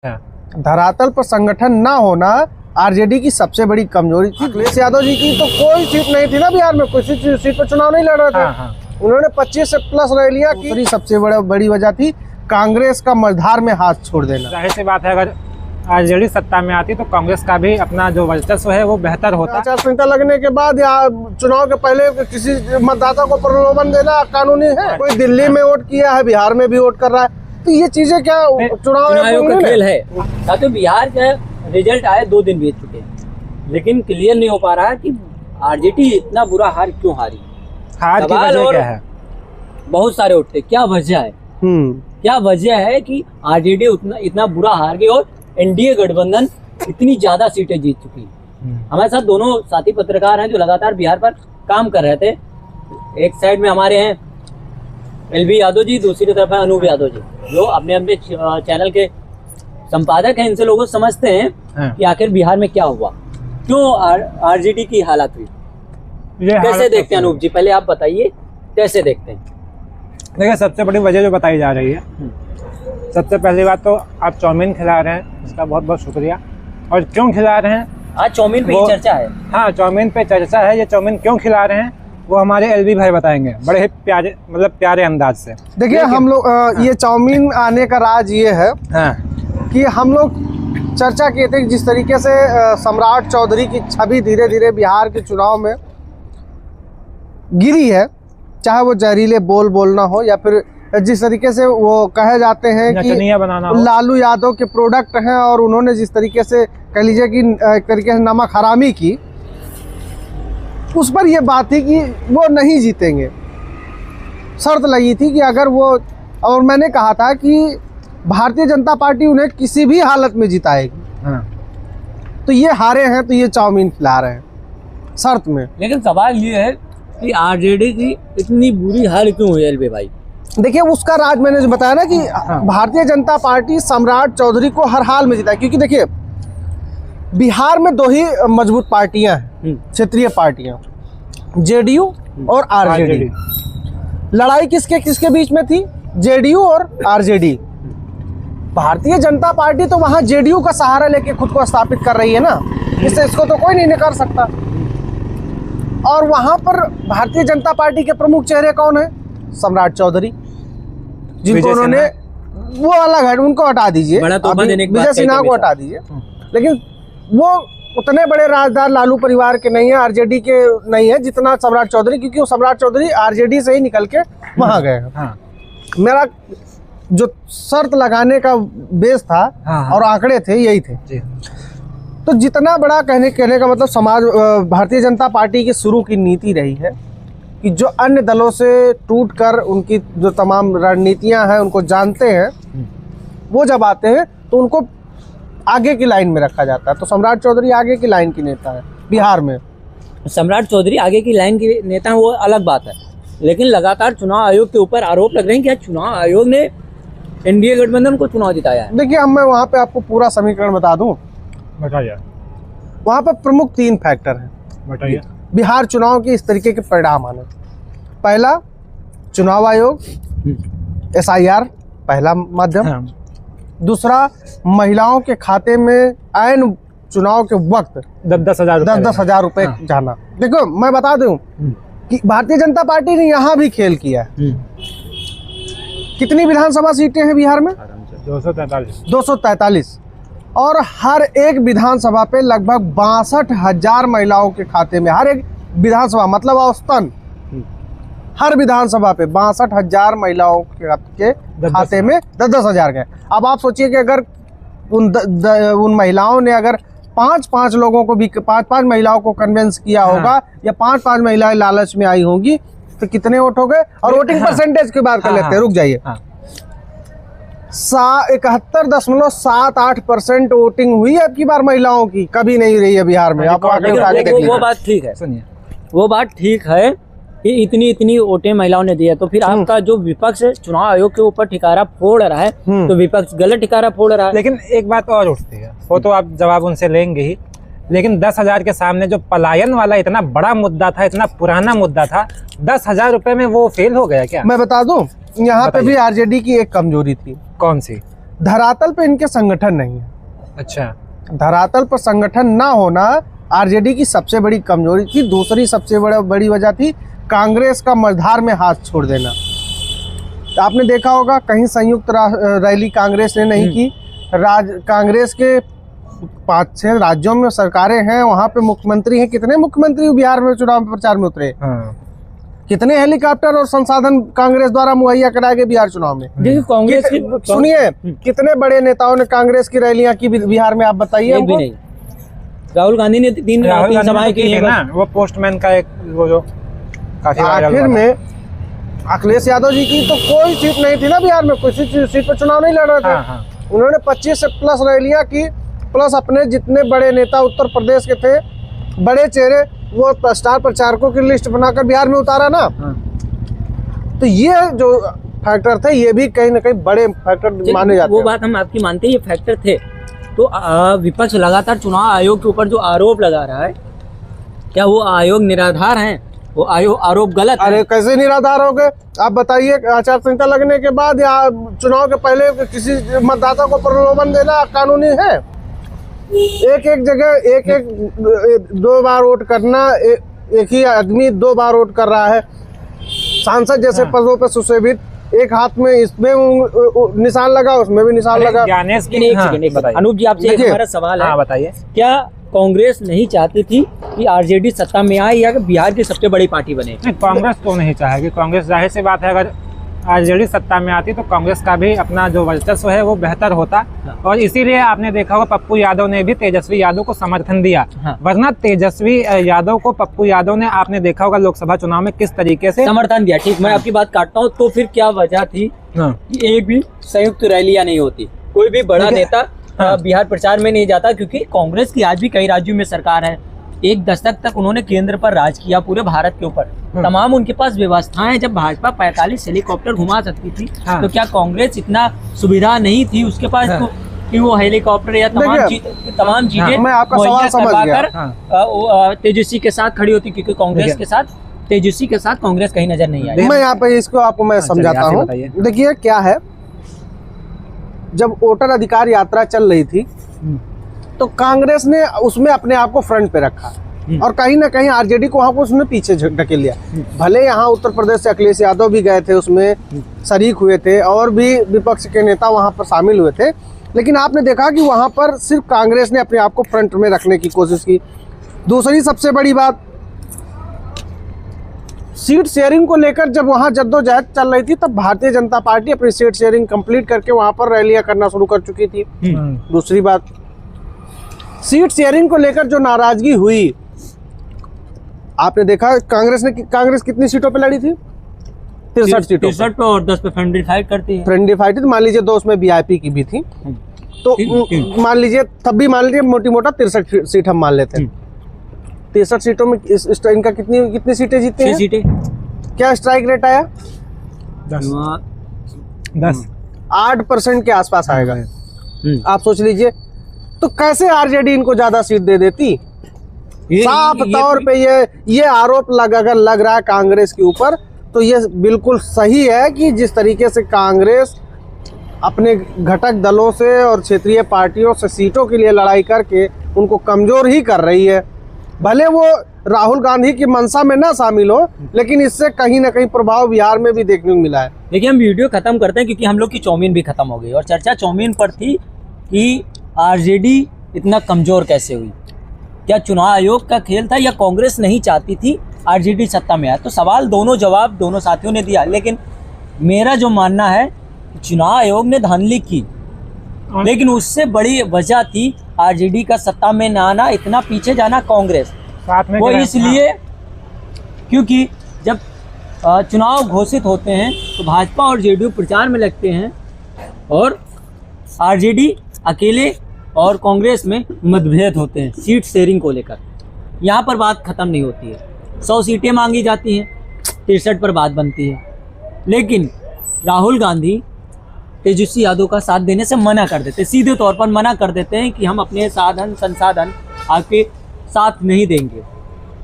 धरातल पर संगठन ना होना आरजेडी की सबसे बड़ी कमजोरी थी। अखिलेश यादव जी की तो कोई सीट नहीं थी ना बिहार में, कोई सीट पर चुनाव नहीं लड़ रहे थे। उन्होंने 25 से प्लस रैलियां की। सबसे बड़ी वजह थी कांग्रेस का मझधार में हाथ छोड़ देना। जाहिर सी बात है, अगर आरजेडी सत्ता में आती तो कांग्रेस का भी अपना जो वर्चस्व है वो बेहतर होता। आचार संहिता लगने के बाद या चुनाव के पहले किसी मतदाता को प्रलोभन देना कानूनी है? कोई दिल्ली में वोट किया है, बिहार में भी वोट कर रहा है, तो ये चीजें क्या चुनाव आयोग का खेल है? तो बिहार का रिजल्ट आए 2 दिन बीत चुके हैं, लेकिन क्लियर नहीं हो पा रहा है कि आरजेडी इतना बुरा हार क्यों हारी। हार की वजह क्या है? बहुत सारे उठते, क्या वजह है? क्या वजह है कि आरजेडी इतना बुरा हार गई और एनडीए गठबंधन इतनी ज्यादा सीटें जीत चुकी है। हमारे साथ दोनों साथी पत्रकार हैं जो लगातार बिहार पर काम कर रहे थे। एक साइड में हमारे हैं एलबी यादव जी, दूसरी तरफ है अनूप यादव जी, जो अपने अपने चैनल के संपादक हैं। इनसे लोग समझते हैं कि आखिर बिहार में क्या हुआ, क्यों आरजेडी की हालत हुई। कैसे देखते हैं अनूप जी, पहले आप बताइए कैसे देखते हैं? देखिए, सबसे बड़ी वजह जो बताई जा रही है, सबसे पहली बात तो आप चाउमीन खिला रहे हैं, इसका बहुत बहुत शुक्रिया। और क्यों खिला रहे हैं? आज चाउमीन पे चर्चा है। हाँ, चाउमीन पे चर्चा है। ये चाउमीन क्यों खिला रहे हैं वो हमारे एलबी भाई बताएंगे बड़े ही प्यारे, मतलब प्यारे अंदाज से। देखिए, हम लोग ये चाउमीन आने का राज ये है कि हम लोग चर्चा किए थे कि जिस तरीके से सम्राट चौधरी की छवि धीरे धीरे बिहार के चुनाव में गिरी है, चाहे वो जहरीले बोलना हो या फिर जिस तरीके से वो कहे जाते हैं कि लालू यादव के प्रोडक्ट हैं, और उन्होंने जिस तरीके से कह लीजिए कि एक तरीके से नमक हरामी की, उस पर ये बात थी कि वो नहीं जीतेंगे। शर्त लगी थी कि अगर वो, और मैंने कहा था कि भारतीय जनता पार्टी उन्हें किसी भी हालत में जिताएगी। तो ये हारे हैं तो ये चाउमीन खिला रहे हैं शर्त में। लेकिन सवाल ये है कि आरजेडी की इतनी बुरी हार क्यों हुई एलबी भाई? देखिए, उसका राज मैंने जो बताया ना कि भारतीय जनता पार्टी सम्राट चौधरी को हर हाल में जिताए, क्योंकि देखिए बिहार में 2 ही मजबूत पार्टियां हैं, क्षेत्रीय पार्टियां, जेडीयू और आरजेडी। लड़ाई किसके बीच में थी? जेडीयू और आरजेडी। भारतीय जनता पार्टी तो वहां जेडीयू का सहारा लेके खुद को स्थापित कर रही है ना, इसको तो कोई नहीं नकार सकता। और वहां पर भारतीय जनता पार्टी के प्रमुख चेहरे कौन है? सम्राट चौधरी, जिनको उन्होंने, वो अलग है, उनको हटा दीजिए, विजय सिन्हा को हटा दीजिए, लेकिन वो उतने बड़े राजदार लालू परिवार के नहीं है, आरजेडी के नहीं है जितना सम्राट चौधरी, क्योंकि वो सम्राट चौधरी आरजेडी से ही निकल के वहां गए। मेरा जो शर्त लगाने का बेस था और आंकड़े थे यही थे। तो जितना बड़ा कहने का मतलब समाज, भारतीय जनता पार्टी की शुरू की नीति रही है कि जो अन्य दलों से टूटकर उनकी जो तमाम रणनीतियां हैं उनको जानते हैं, वो जब आते हैं तो उनको आगे की लाइन में रखा जाता है। तो सम्राट चौधरी आगे की लाइन की नेता है बिहार में। सम्राट चौधरी आगे की लाइन के नेता है, वो अलग बात है, लेकिन लगातार चुनाव आयोग के ऊपर आरोप लग रहे हैं कि चुनाव आयोग ने एनडीए गठबंधन को चुनाव जिताया है। देखिए, मैं वहाँ पे आपको पूरा समीकरण बता दूं। बताइए। वहाँ पे प्रमुख 3 फैक्टर हैं। बताइए। बिहार चुनाव के इस तरीके के परिणाम आने, पहला चुनाव आयोग, SIR पहला माध्यम, दूसरा महिलाओं के खाते में ऐन चुनाव के वक्त 10-10 हजार रुपए जाना। देखो, मैं बता दूं कि भारतीय जनता पार्टी ने यहाँ भी खेल किया है। कितनी विधानसभा सीटें हैं बिहार में? 243, और हर एक विधानसभा पे लगभग 62,000 महिलाओं के खाते में, हर एक विधानसभा मतलब औसतन हर विधानसभा पे 62,000 महिलाओं के खाते में 10-10 हजार गए। अब आप सोचिए कि अगर उन महिलाओं ने अगर 5-5 लोगों को भी 5-5 महिलाओं को कन्विंस किया होगा, या 5-5 महिलाएं लालच में आई होंगी, तो कितने वोट हो गए? और वोटिंग परसेंटेज की बात कर लेते हैं, रुक जाइए। 71.78% वोटिंग हुई है आपकी बार महिलाओं की, कभी नहीं रही है बिहार में। आप आगे उठा के देखिए। वो बात ठीक है, सुनिए, वो बात ठीक है कि इतनी वोटें महिलाओं ने दी है, तो फिर आपका जो विपक्ष चुनाव आयोग के ऊपर ठिकारा फोड़ रहा है, तो विपक्ष गलत ठिकारा फोड़ रहा है। लेकिन एक बात और उठती है, वो तो आप जवाब उनसे लेंगे ही, लेकिन 10,000 के सामने जो पलायन वाला इतना बड़ा मुद्दा था, इतना पुराना मुद्दा था, 10,000 रुपए में वो फेल हो गया क्या? मैं बता दूं, यहाँ पे भी आरजेडी की एक कमजोरी थी। कौन सी? धरातल पे इनके संगठन नहीं है। अच्छा, धरातल पर संगठन ना होना आरजेडी की सबसे बड़ी कमजोरी थी। दूसरी सबसे बड़ी वजह थी कांग्रेस का मझधार में हाथ छोड़ देना। तो आपने देखा होगा कहीं संयुक्त रैली कांग्रेस ने नहीं की। कांग्रेस के 5-6 राज्यों में सरकारें हैं, वहां पे मुख्यमंत्री हैं। कितने मुख्यमंत्री बिहार में चुनाव प्रचार में उतरे? कितने हेलीकॉप्टर और संसाधन कांग्रेस द्वारा मुहैया कराए गए बिहार चुनाव में? देखिए कांग्रेस की सुनिए, कितने बड़े नेताओं ने कांग्रेस की रैलियां की बिहार में, आप बताइए हमको। नहीं। राहुल गांधी ने 3 सभाएं की है ना, वो पोस्टमैन का एक वो जो काफी आखिर में अखिलेश यादव जी की तो कोई सीट नहीं थी ना बिहार में, कोई सीट पर चुनाव नहीं लड़ रहे थे। उन्होंने 25 से प्लस रैलियां की, प्लस अपने जितने बड़े नेता उत्तर प्रदेश के थे, बड़े चेहरे, वो स्टार प्रचारकों की लिस्ट बनाकर बिहार में उतारा ना। तो ये जो फैक्टर थे, ये भी कहीं ना कहीं बड़े फैक्टर माने जाते हैं। वो बात हम आपकी मानते हैं, ये फैक्टर थे। तो विपक्ष लगातार चुनाव आयोग के ऊपर जो आरोप लगा रहा है, क्या वो आयोग निराधार है? वो आरोप गलत है? अरे कैसे निराधार हो गए? आप बताइए, आचार संहिता लगने के बाद या चुनाव के पहले किसी मतदाता को प्रलोभन देना कानूनी है? एक जगह 2 बार वोट करना, एक ही आदमी 2 बार वोट कर रहा है। सांसद जैसे पदों पर सुशोभित, एक हाथ में इसमें निशान लगा, उसमें भी निशान लगा। अनूप जी, आपसे हमारा सवाल है, बताइए, क्या कांग्रेस नहीं चाहती थी कि आरजेडी सत्ता में आए या बिहार की सबसे बड़ी पार्टी बने? कांग्रेस तो नहीं चाहेगी। कांग्रेस, जाहिर सी बात है, अगर आरजेडी सत्ता में आती तो कांग्रेस का भी अपना जो वर्चस्व है वो बेहतर होता। और इसीलिए आपने देखा होगा पप्पू यादव ने भी तेजस्वी यादव को समर्थन दिया। वरना तेजस्वी यादव को पप्पू यादव ने, आपने देखा होगा लोकसभा चुनाव में किस तरीके से समर्थन दिया। ठीक, मैं आपकी बात काटता हूँ। तो फिर क्या वजह थी कि एक भी संयुक्त रैलियां नहीं होती, कोई भी बड़ा नेता बिहार प्रचार में नहीं जाता? क्योंकि कांग्रेस की आज भी कई राज्यों में सरकार है। 1 दशक तक उन्होंने केंद्र पर राज किया पूरे भारत के ऊपर। तमाम उनके पास व्यवस्थाएं, जब भाजपा 45 हेलीकॉप्टर घुमा सकती थी, तो क्या कांग्रेस इतना सुविधा नहीं थी उसके पास कि वो हेलीकॉप्टर या तमाम चीजें मैं आपका सवाल समझ गया। तेजस्वी के साथ खड़ी होती? क्योंकि कांग्रेस के साथ, तेजस्वी के साथ कांग्रेस कहीं नजर नहीं आई। मैं यहाँ पे इसको आपको मैं समझाता हूँ। देखिए क्या है, जब वोटर अधिकार यात्रा चल रही थी तो कांग्रेस ने उसमें अपने आप को फ्रंट पे रखा और कहीं ना कहीं आरजेडी को वहां पर उसने पीछे ढकेल लिया। भले यहाँ उत्तर प्रदेश से अखिलेश यादव भी गए थे, उसमें शरीक हुए थे, और भी विपक्ष के नेता वहां पर शामिल हुए थे, लेकिन आपने देखा कि वहां पर सिर्फ कांग्रेस ने अपने आप को फ्रंट में रखने की कोशिश की। दूसरी सबसे बड़ी बात, सीट शेयरिंग को लेकर जब वहां जद्दोजहद चल रही थी तब भारतीय जनता पार्टी अपनी सीट शेयरिंग कंप्लीट करके वहां पर रैलियां करना शुरू कर चुकी थी। दूसरी बात, सीट शेयरिंग को लेकर जो नाराजगी हुई, आपने देखा कांग्रेस कितनी सीटों पे लड़ी थी? 63 सीटों पे, और 10 पे फ्रेंडली फाइट करती है। फ्रेंडली फाइट, तो मान लीजिए 2 उसमें वीआईपी की भी थी, तो मान लीजिए तब भी मान लीजिए मोटी मोटा 63 सीट हम मान लेते हैं। 63 सीटों में इनका कितनी सीटें जीते हैं? 6 सीटें। क्या स्ट्राइक रेट आया? 10 8% के आसपास आएगा। आप सोच लीजिए, तो कैसे आरजेडी इनको ज्यादा सीट दे देती? साफ तौर पे ये आरोप अगर लग रहा है कांग्रेस के ऊपर, तो ये बिल्कुल सही है कि जिस तरीके से कांग्रेस अपने घटक दलों से और क्षेत्रीय पार्टियों से सीटों के लिए लड़ाई करके उनको कमजोर ही कर रही है। भले वो राहुल गांधी की मंशा में ना शामिल हो, लेकिन इससे कहीं ना कहीं प्रभाव बिहार में भी देखने को मिला है। देखिए, हम वीडियो खत्म करते हैं क्योंकि हम लोग की चाउमीन भी खत्म हो गई और चर्चा चाउमीन पर थी कि आरजेडी इतना कमजोर कैसे हुई। क्या चुनाव आयोग का खेल था या कांग्रेस नहीं चाहती थी आरजेडी सत्ता में आए? तो सवाल दोनों जवाब दोनों साथियों ने दिया, लेकिन मेरा जो मानना है, चुनाव आयोग ने धांधली की, लेकिन उससे बड़ी वजह थी आरजेडी का सत्ता में न आना, इतना पीछे जाना कांग्रेस साथ में। वो इसलिए क्योंकि जब चुनाव घोषित होते हैं तो भाजपा और जेडीयू प्रचार में लगते हैं और आरजेडी अकेले और कांग्रेस में मतभेद होते हैं सीट शेयरिंग को लेकर। यहाँ पर बात खत्म नहीं होती है, 100 सीटें मांगी जाती हैं, 63 पर बात बनती है, लेकिन राहुल गांधी तेजस्वी यादव का साथ देने से मना कर देते, सीधे तौर पर मना कर देते हैं कि हम अपने साधन संसाधन आपके साथ नहीं देंगे,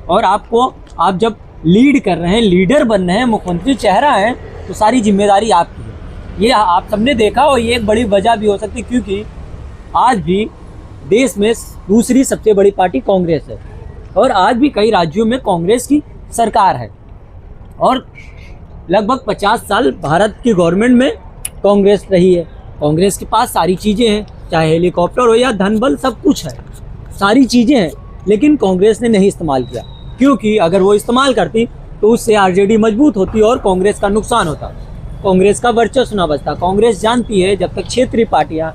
और आप जब लीड कर रहे हैं, लीडर बन रहे हैं, मुख्यमंत्री चेहरा हैं, तो सारी जिम्मेदारी आपकी है। ये आप सबने देखा और ये एक बड़ी वजह भी हो सकती है, क्योंकि आज भी देश में दूसरी सबसे बड़ी पार्टी कांग्रेस है और आज भी कई राज्यों में कांग्रेस की सरकार है और लगभग 50 साल भारत की गवर्नमेंट में कांग्रेस रही है। कांग्रेस के पास सारी चीज़ें हैं, चाहे हेलीकॉप्टर हो या धन बल, सब कुछ है, सारी चीज़ें हैं, लेकिन कांग्रेस ने नहीं इस्तेमाल किया, क्योंकि अगर वो इस्तेमाल करती तो उससे आरजेडी मजबूत होती और कांग्रेस का नुकसान होता, कांग्रेस का वर्चस्व ना बचता। कांग्रेस जानती है जब तक क्षेत्रीय पार्टियां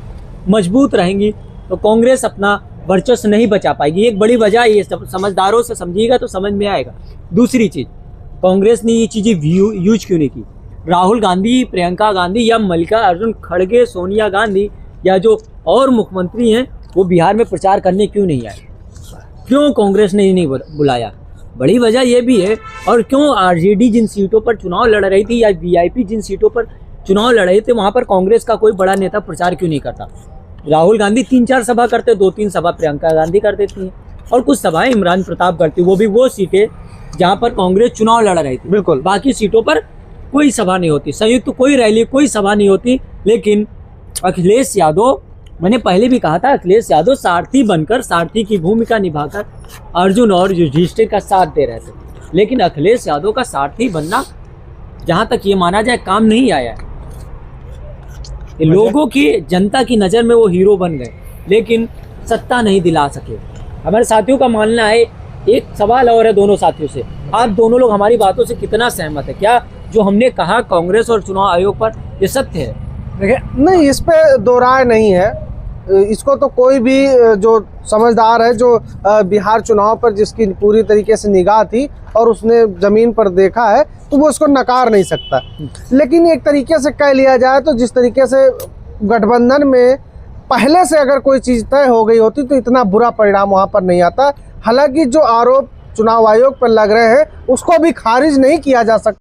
मजबूत रहेंगी तो कांग्रेस अपना वर्चस्व नहीं बचा पाएगी। एक बड़ी वजह ये समझदारों से समझिएगा तो समझ में आएगा। दूसरी चीज़, कांग्रेस ने ये चीज़ें यूज क्यों नहीं की? राहुल गांधी, प्रियंका गांधी या मल्लिकार्जुन खड़गे, सोनिया गांधी या जो और मुख्यमंत्री हैं वो बिहार में प्रचार करने क्यों नहीं आए? क्यों कांग्रेस ने नहीं बुलाया? बड़ी वजह यह भी है। और क्यों आरजेडी जिन सीटों पर चुनाव लड़ रही थी या वीआईपी जिन सीटों पर चुनाव लड़ रहे थे वहाँ पर कांग्रेस का कोई बड़ा नेता प्रचार क्यों नहीं करता? राहुल गांधी 3-4 सभा करते, 2-3 सभा प्रियंका गांधी कर देती हैं और कुछ सभाएं इमरान प्रताप करती, वो भी वो सीटें जहाँ पर कांग्रेस चुनाव लड़ रही थी। बिल्कुल, बाकी सीटों पर कोई सभा नहीं होती, संयुक्त कोई रैली, कोई सभा नहीं होती। लेकिन अखिलेश यादव, मैंने पहले भी कहा था, अखिलेश यादव सारथी बनकर, सारथी की भूमिका निभाकर अर्जुन और युधिष्ठिर का साथ दे रहे थे, लेकिन अखिलेश यादव का सारथी बनना जहाँ तक ये माना जाए काम नहीं आया है। लोगों की, जनता की नज़र में वो हीरो बन गए, लेकिन सत्ता नहीं दिला सके। हमारे साथियों का मानना है, एक सवाल और है दोनों साथियों से, आप दोनों लोग हमारी बातों से कितना सहमत है? क्या जो हमने कहा कांग्रेस और चुनाव आयोग पर, ये सत्य है? देखिए, नहीं, इस पे दो राय नहीं है। इसको तो कोई भी जो समझदार है, जो बिहार चुनाव पर जिसकी पूरी तरीके से निगाह थी और उसने ज़मीन पर देखा है, तो वो इसको नकार नहीं सकता। लेकिन एक तरीके से कह लिया जाए तो जिस तरीके से गठबंधन में पहले से अगर कोई चीज़ तय हो गई होती तो इतना बुरा परिणाम वहाँ पर नहीं आता। हालांकि जो आरोप चुनाव आयोग पर लग रहे हैं उसको भी खारिज नहीं किया जा सकता।